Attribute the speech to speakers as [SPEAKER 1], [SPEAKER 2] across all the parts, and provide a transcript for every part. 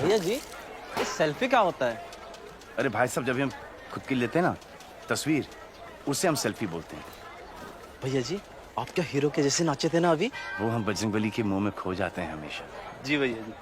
[SPEAKER 1] भैया जी, ये सेल्फी क्या होता है?
[SPEAKER 2] अरे भाई साहब, जब हम खुद की लेते हैं ना तस्वीर, उसे हम सेल्फी बोलते हैं।
[SPEAKER 1] भैया जी, आप क्या हीरो के जैसे नाचे थे ना अभी?
[SPEAKER 2] वो हम बजरंगबली के मुंह में खो जाते हैं हमेशा।
[SPEAKER 1] जी भैया जी।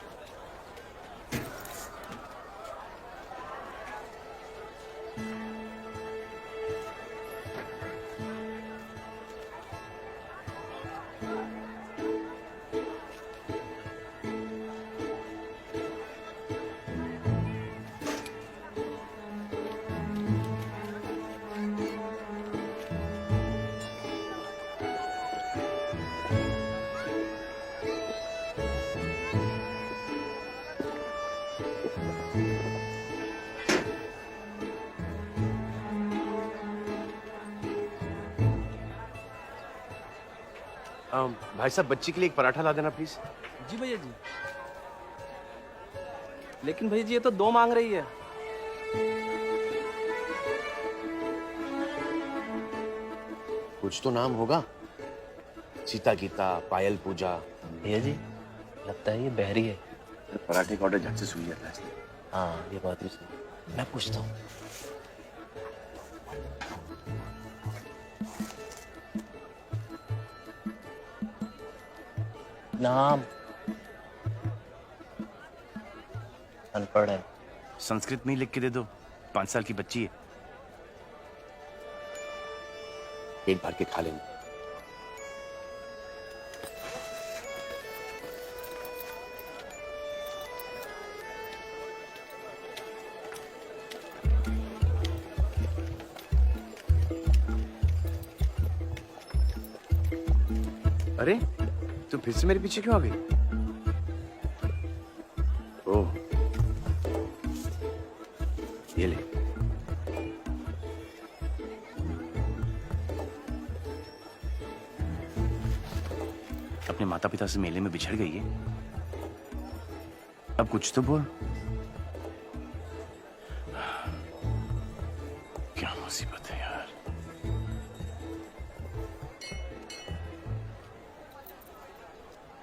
[SPEAKER 3] भाई साहब, बच्ची के लिए एक पराठा ला देना प्लीज।
[SPEAKER 1] जी भैया जी। लेकिन भैया जी, ये तो 2 मांग रही है।
[SPEAKER 3] कुछ तो नाम होगा। सीता गीता, पायल पूजा।
[SPEAKER 1] भैया जी, लगता है ये बहरी है।
[SPEAKER 2] पराठे का ऑर्डर झट से सुन लिया था इसने।
[SPEAKER 1] हाँ, ये बात भी सही। मैं पूछता हूँ। नाम अनपढ़ है।
[SPEAKER 2] संस्कृत में ही लिख के दे दो, 5 साल की बच्ची है।
[SPEAKER 3] पेट भर के खा लेंगे। अरे, तुम फिर से मेरे पीछे क्यों आ गई? ओह, ये ले।
[SPEAKER 2] अपने माता पिता से मेले में बिछड़ गई है। अब कुछ तो बोल। क्या मुसीबत है यार।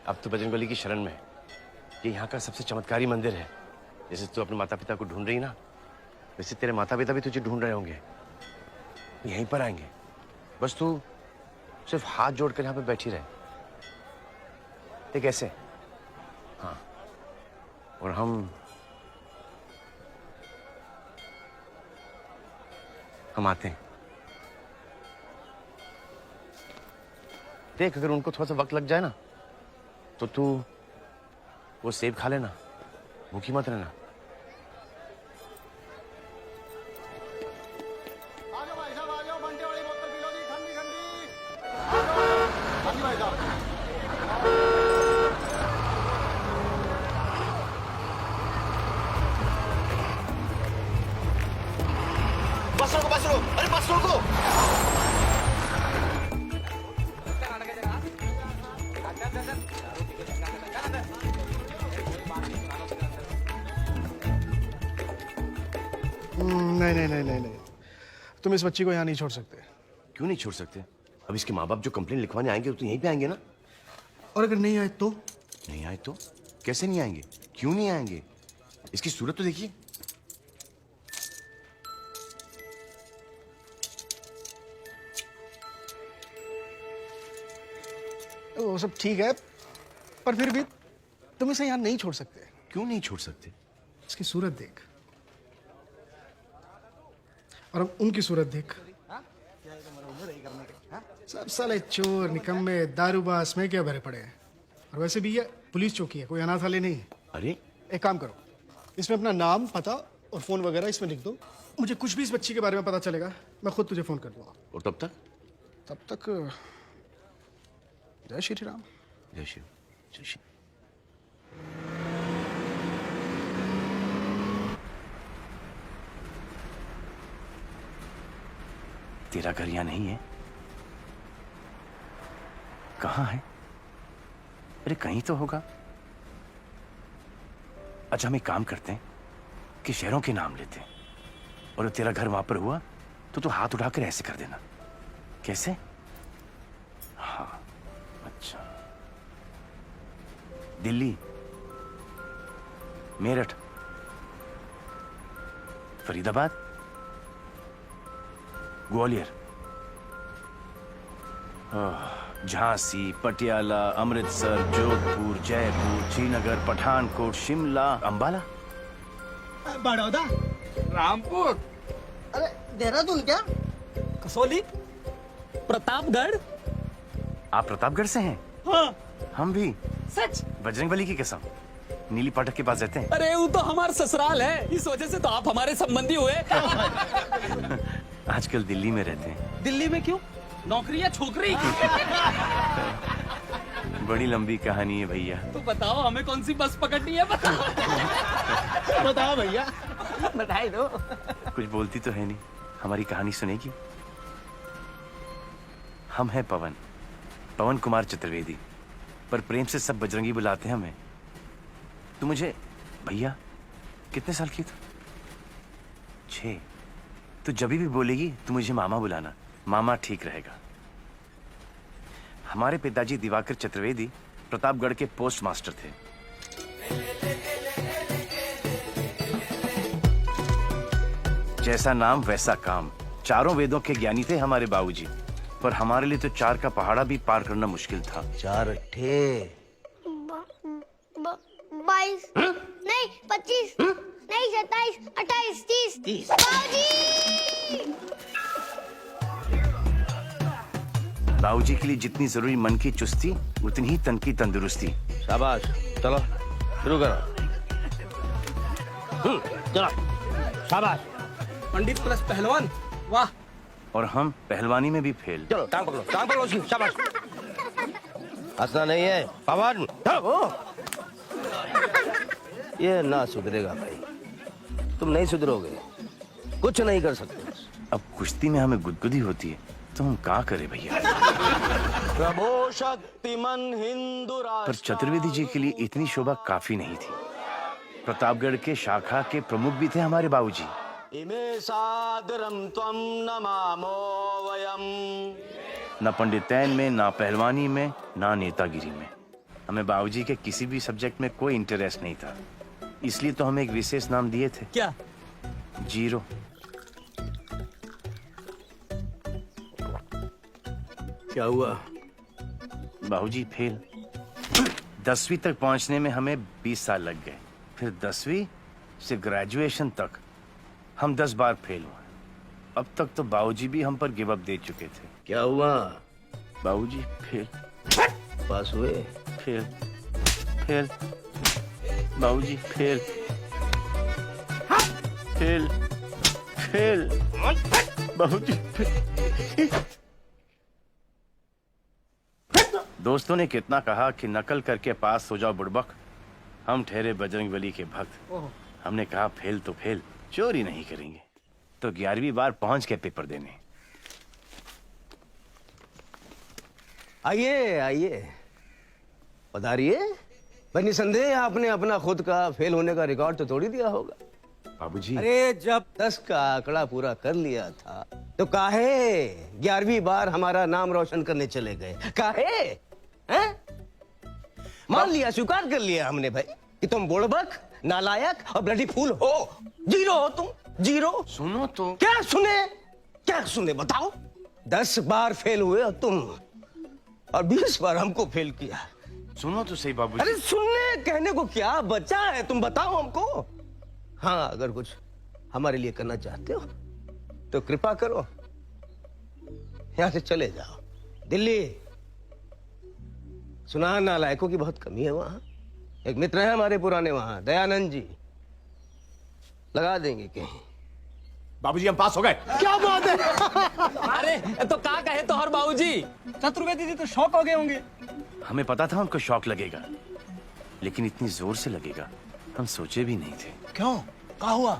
[SPEAKER 3] अब तो बजरंगबली की शरण में है। ये यहाँ का सबसे चमत्कारी मंदिर है। जैसे तू अपने माता पिता को ढूंढ रही ना, वैसे तेरे माता पिता भी तुझे ढूंढ रहे होंगे। यहीं पर आएंगे। बस तू सिर्फ हाथ जोड़कर यहाँ पे बैठी रहे। ये कैसे? हाँ, और हम आते हैं। देख, अगर उनको थोड़ा सा वक्त लग जाए ना, तो तू वो सेब खा लेना, भूखी मत रहना।
[SPEAKER 4] आजो भाई साहब, आजो बंटे वाली बोतल पी लो जी, ठंडी ठंडी। आजो हाँ जी भाई साहब। बस रोको, अरे बस रोको।
[SPEAKER 5] नहीं नहीं नहीं नहीं नहीं, तुम इस बच्ची को यहाँ नहीं छोड़ सकते।
[SPEAKER 3] क्यों नहीं छोड़ सकते? अब इसके माँ बाप जो कंप्लेन लिखवाने आएंगे वो तो यहीं पे आएंगे ना।
[SPEAKER 5] और अगर नहीं आए तो?
[SPEAKER 3] नहीं आए तो? कैसे नहीं आएंगे? क्यों नहीं आएंगे? इसकी सूरत तो देखिए।
[SPEAKER 5] वो सब ठीक है, पर फिर भी तुम इसे यहाँ नहीं छोड़ सकते।
[SPEAKER 3] क्यों नहीं छोड़ सकते?
[SPEAKER 5] इसकी सूरत देख, और अब उनकी सूरत देख। सब साले चोर, निकम्मे, दारूबाज में क्या भरे पड़े हैं। और वैसे भी ये पुलिस चौकी है, कोई अनाथालय नहीं है।
[SPEAKER 3] अरे,
[SPEAKER 5] एक काम करो, इसमें अपना नाम, पता और फोन वगैरह इसमें लिख दो। मुझे कुछ भी इस बच्ची के बारे में पता चलेगा, मैं खुद तुझे फोन कर दूंगा।
[SPEAKER 3] और तब तक?
[SPEAKER 5] तब तक जय श्री राम।
[SPEAKER 3] जय शिव, जय शिव।
[SPEAKER 2] तेरा घर यहाँ नहीं है? कहाँ है? अरे कहीं तो होगा। अच्छा, हम एक काम करते हैं कि शहरों के नाम लेते हैं, और तेरा घर वहां पर हुआ तो तू हाथ उठाकर ऐसे कर देना। कैसे? हाँ, अच्छा। दिल्ली, मेरठ, फरीदाबाद, ग्वालियर, झांसी, पटियाला, अमृतसर, जोधपुर, जयपुर, श्रीनगर, पठानकोट, शिमला, अंबाला।
[SPEAKER 5] बड़ौदा,
[SPEAKER 6] रामपुर,
[SPEAKER 4] अरे देहरादून क्या?
[SPEAKER 6] कसौली, प्रतापगढ़।
[SPEAKER 2] आप प्रतापगढ़ से हैं?
[SPEAKER 6] हाँ
[SPEAKER 2] हम भी।
[SPEAKER 6] सच?
[SPEAKER 2] बजरंगबली की कसम, नीली फाटक के पास रहते हैं।
[SPEAKER 6] अरे वो तो हमारा ससुराल है, इस वजह से तो आप हमारे संबंधी हुए।
[SPEAKER 2] आजकल दिल्ली में रहते हैं।
[SPEAKER 6] दिल्ली में क्यों? नौकरी या छोकरी?
[SPEAKER 2] बड़ी लंबी कहानी है भैया।
[SPEAKER 6] तो बताओ हमें कौन सी बस पकड़नी है?
[SPEAKER 5] बताओ भैया।
[SPEAKER 6] बताई दो।
[SPEAKER 2] कुछ बोलती तो है नहीं, हमारी कहानी सुनेगी? हम हैं पवन, पवन कुमार चतुर्वेदी, पर प्रेम से सब बजरंगी बुलाते हैं हमें। तू मुझे भैया कितने साल की तू? 6। तू जब भी बोलेगी तू मुझे मामा बुलाना, मामा ठीक रहेगा। हमारे पिताजी दिवाकर चतुर्वेदी प्रतापगढ़ के पोस्ट मास्टर थे। जैसा नाम वैसा काम, चारों वेदों के ज्ञानी थे हमारे बाबूजी, पर हमारे लिए तो 4 का पहाड़ा भी पार करना मुश्किल था।
[SPEAKER 1] 4 अट्ठे
[SPEAKER 7] 22 नहीं 25 नहीं 27 28 30 बाबूजी।
[SPEAKER 2] बाबूजी के लिए जितनी जरूरी मन की चुस्ती, उतनी ही तन की तंदुरुस्ती।
[SPEAKER 3] शाबाश, चलो शुरू करो। चलो शाबाश।
[SPEAKER 6] पंडित प्लस पहलवान, वाह।
[SPEAKER 2] और हम पहलवानी में भी फेल।
[SPEAKER 3] चलो टांग पकड़ो उसकी। शाबाश। हंसना नहीं है पवन। ये ना सुधरेगा भाई, तुम नहीं सुधरोगे, कुछ नहीं कर सकते।
[SPEAKER 2] अब कुश्ती में हमें गुदगुदी होती है तो हम क्या करें भैया?
[SPEAKER 1] प्रभो शक्तिमान हिंदू
[SPEAKER 2] पर चतुर्वेदी जी के लिए इतनी शोभा काफी नहीं थी। प्रतापगढ़ के शाखा के प्रमुख भी थे हमारे बाबूजी।
[SPEAKER 1] इमे सादरम त्वं नमामो वयम।
[SPEAKER 2] ना पंडितैन में, ना पहलवानी में, ना नेतागिरी में। हमें बाबूजी के किसी भी सब्जेक्ट में कोई इंटरेस्ट नहीं था, इसलिए तो हमें एक विशेष नाम दिए थे।
[SPEAKER 6] क्या?
[SPEAKER 2] जीरो।
[SPEAKER 1] क्या हुआ?
[SPEAKER 2] बाबूजी फेल। 10वीं तक पहुंचने में हमें 20 साल लग गए, फिर 10वीं से ग्रेजुएशन तक हम 10 बार फेल हुए। अब तक तो बाबूजी भी हम पर गिव अप दे चुके थे।
[SPEAKER 1] क्या हुआ?
[SPEAKER 2] बाबूजी फेल।
[SPEAKER 1] पास हुए?
[SPEAKER 2] Fail fail. बाबूजी फेल फेल फेल। बाबूजी फेल। दोस्तों ने कितना कहा कि नकल करके पास हो जाओ बुड़बक, हम ठहरे बजरंगबली के भक्त। हमने कहा फेल तो फेल, चोरी नहीं करेंगे। तो 11वीं बार पहुंच के पेपर देने।
[SPEAKER 8] आइए आइए, पधारिए। भाई निसंदेह आपने अपना खुद का फेल होने का रिकॉर्ड तो तोड़ ही दिया होगा।
[SPEAKER 2] बाबूजी
[SPEAKER 8] अरे जब 10 का आंकड़ा पूरा कर लिया था तो काहे 11वीं बार हमारा नाम रोशन करने चले गए? काहे? हैं? मान लिया, स्वीकार कर लिया हमने भाई कि तुम बुड़बक, नालायक और ब्लडी फूल हो। जीरो हो तुम, जीरो।
[SPEAKER 2] सुनो तो।
[SPEAKER 8] क्या सुने? क्या सुने बताओ? 10 बार फेल हुए और तुम, और 20 बार हमको फेल किया।
[SPEAKER 2] सुनो तो सही बाबूजी।
[SPEAKER 8] अरे सुनने कहने को क्या बचा है, तुम बताओ हमको। हाँ, अगर कुछ हमारे लिए करना चाहते हो तो कृपा करो, यहां से चले जाओ दिल्ली। सुना नालायकों की बहुत कमी है वहां। एक मित्र है हमारे पुराने वहां, दयानंद जी, लगा देंगे कहीं।
[SPEAKER 5] बाबूजी हम पास हो गए। क्या बात है?
[SPEAKER 6] अरे तो क्या कहे तो हर बाबूजी, चतुर्वेदी जी तो शौक हो गए होंगे।
[SPEAKER 2] हमें पता था उनको शौक लगेगा, लेकिन इतनी जोर से लगेगा हम सोचे भी नहीं थे।
[SPEAKER 5] क्यों? क्या हुआ?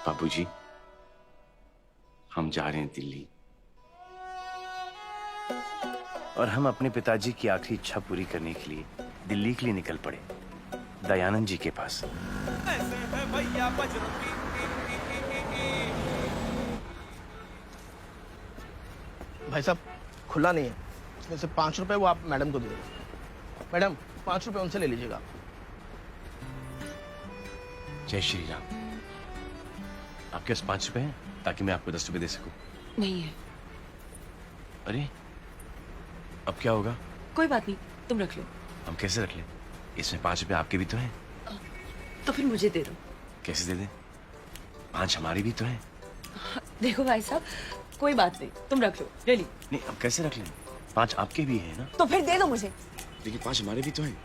[SPEAKER 2] बाबूजी हम जा रहे हैं दिल्ली, और हम अपने पिताजी की आखिरी इच्छा पूरी करने के लिए दिल्ली के लिए निकल पड़े, दयानंद जी के पास।
[SPEAKER 1] भाई साहब खुला नहीं है।
[SPEAKER 9] इसमें से 5 रुपए वो आप मैडम को दे दो। मैडम 5 रुपए उनसे ले लीजिएगा।
[SPEAKER 3] जय श्री राम। आपके पास 5 रुपए हैं ताकि मैं आपको 10 रुपए दे सकूं?
[SPEAKER 10] नहीं है।
[SPEAKER 3] अरे अब क्या होगा?
[SPEAKER 10] कोई बात नहीं, तुम रख लो।
[SPEAKER 3] हम कैसे रख लें? इसमें 5 रुपए आपके भी तो हैं।
[SPEAKER 10] तो फिर मुझे दे दो।
[SPEAKER 3] कैसे दे दें? 5 हमारे भी तो हैं।
[SPEAKER 10] देखो भाई साहब, कोई बात नहीं, तुम रख लो, ले ली।
[SPEAKER 3] नहीं, अब कैसे रख लें? 5 आपके भी हैं ना?
[SPEAKER 10] तो फिर दे दो मुझे।
[SPEAKER 3] देखिए 5 हमारे भी तो हैं।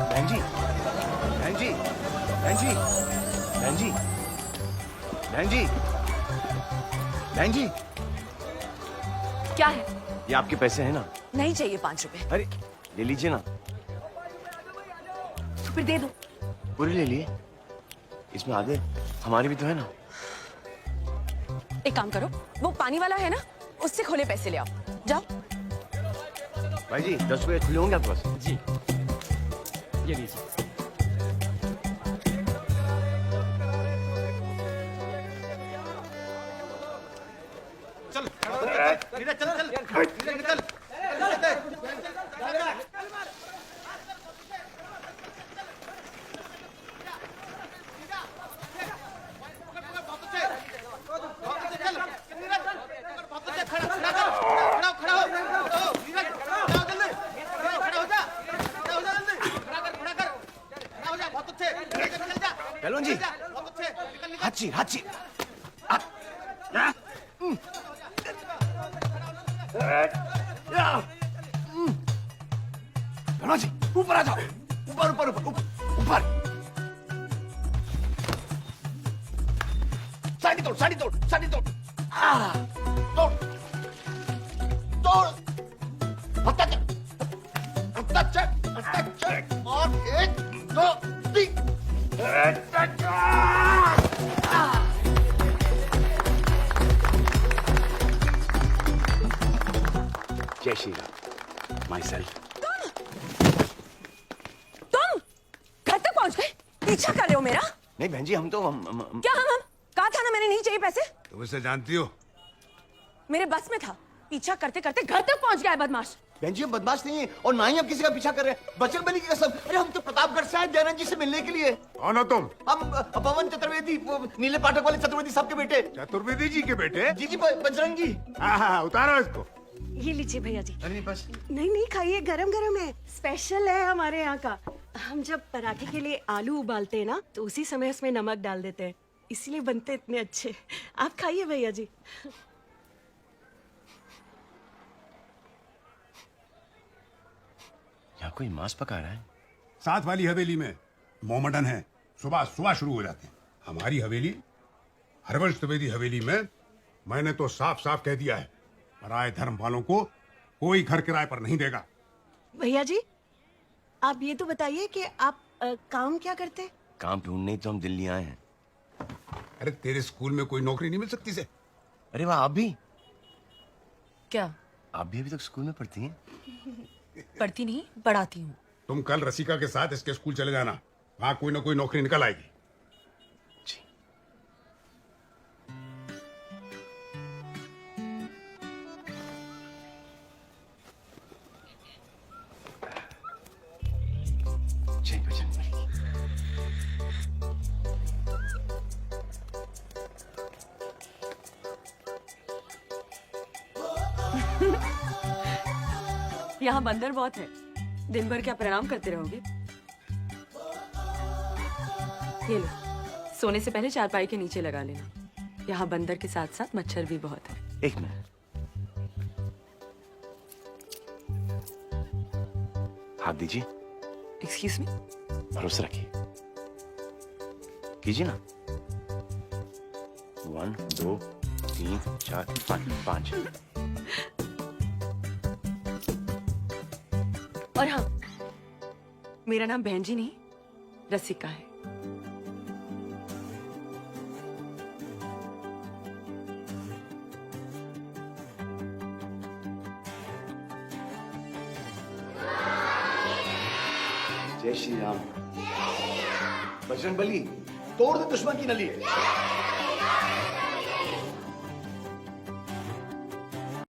[SPEAKER 3] बहन जी, बहन जी, बहन जी, बहन जी, बहन जी, बहन जी,
[SPEAKER 10] क्या है?
[SPEAKER 3] ये आपके पैसे हैं ना?
[SPEAKER 10] नहीं चाहिए 5 रुपए।
[SPEAKER 3] अरे ले लीजिए ना।
[SPEAKER 10] तो फिर दे दो।
[SPEAKER 3] पूरे ले लिए? इसमें आधे हमारे भी तो है ना?
[SPEAKER 10] एक काम करो, वो पानी वाला है ना, उससे खोले पैसे ले आओ, जाओ।
[SPEAKER 3] भाई जी 10 रुपए खुले होंगे आपके पास?
[SPEAKER 6] जी, ये लीजिए।
[SPEAKER 3] पहलवान जी, हाथी हाथी। पहलवान जी ऊपर आ जाओ, ऊपर ऊपर ऊपर ऊपर। साड़ी तोड़, साड़ी तोड़, साड़ी तोड़। तोड़ तोड़। हत्ता चक, हत्ता चक, हत्ता चक। और 1 2 3। जय श्री राम। My self.
[SPEAKER 10] तुम घर तक पहुंच गए? पीछा कर रहे हो मेरा?
[SPEAKER 3] नहीं बहन जी, हम तो
[SPEAKER 10] क्या हम कहा था ना, मैंने नहीं चाहिए पैसे।
[SPEAKER 11] तुम इसे जानती हो?
[SPEAKER 10] मेरे बस में था, पीछा करते करते घर तक पहुंच गया है बदमाश।
[SPEAKER 3] बहन जी हम बदमाश नहीं है और ना ही हम किसी का पीछा कर रहे हैं। बजरंगबली की कसम, अरे हम तो प्रतापगढ़ से आए दयानंद जी से मिलने के लिए।
[SPEAKER 11] कौन हो तुम?
[SPEAKER 3] हम पवन चतुर्वेदी, नीले पाठक वाले चतुर्वेदी साहब के बेटे।
[SPEAKER 11] चतुर्वेदी जी के बेटे?
[SPEAKER 3] जी जी, बजरंगी।
[SPEAKER 11] हाँ, उतारो इसको।
[SPEAKER 10] ये लीजिए भैया जी।
[SPEAKER 3] अरे बस।
[SPEAKER 10] नहीं नहीं, खाइए, गरम गरम है, स्पेशल है हमारे यहाँ का। हम जब पराठे के लिए आलू उबालते हैं ना, तो उसी समय उसमें नमक डाल देते हैं, इसीलिए बनते इतने अच्छे। आप खाइए भैया जी।
[SPEAKER 3] यहाँ कोई मांस पका रहा है।
[SPEAKER 11] साथ वाली हवेली में मोमडन है, सुबह सुबह शुरू हो जाते हैं। हमारी हवेली, हरवंश द्विवेदी हवेली में मैंने तो साफ साफ कह दिया है, पराये धर्म वालों को कोई घर किराए पर नहीं देगा।
[SPEAKER 10] भैया जी, आप ये तो बताइए कि आप काम क्या करते हैं?
[SPEAKER 3] काम ढूंढने ही तो हम दिल्ली आए हैं।
[SPEAKER 11] अरे तेरे स्कूल में कोई नौकरी नहीं मिल सकती से?
[SPEAKER 3] अरे वाह, आप भी?
[SPEAKER 10] क्या?
[SPEAKER 3] आप भी अभी तक स्कूल में पढ़ती हैं?
[SPEAKER 10] पढ़ती नहीं, पढ़ाती हूँ।
[SPEAKER 11] तुम कल रसिका के साथ इसके स्कूल चले जाना, वहां कोई ना कोई नौकरी निकल आएगी।
[SPEAKER 3] जी। जय बजरंगबली।
[SPEAKER 10] यहाँ बंदर बहुत है, दिन भर क्या प्रणाम करते रहोगे? ये लो, सोने से पहले चारपाई के नीचे लगा लेना। यहाँ बंदर के साथ साथ मच्छर भी बहुत है।
[SPEAKER 3] एक मिनट, हाथ दीजिए।
[SPEAKER 10] Excuse me.
[SPEAKER 3] भरोसा रखिए, कीजिए ना। 1 2 3 4 5।
[SPEAKER 10] और हाँ, मेरा नाम बहन जी नहीं, रसिका है।
[SPEAKER 3] जय श्री राम। बजरंगबली, तोड़ दे दुश्मन की नली।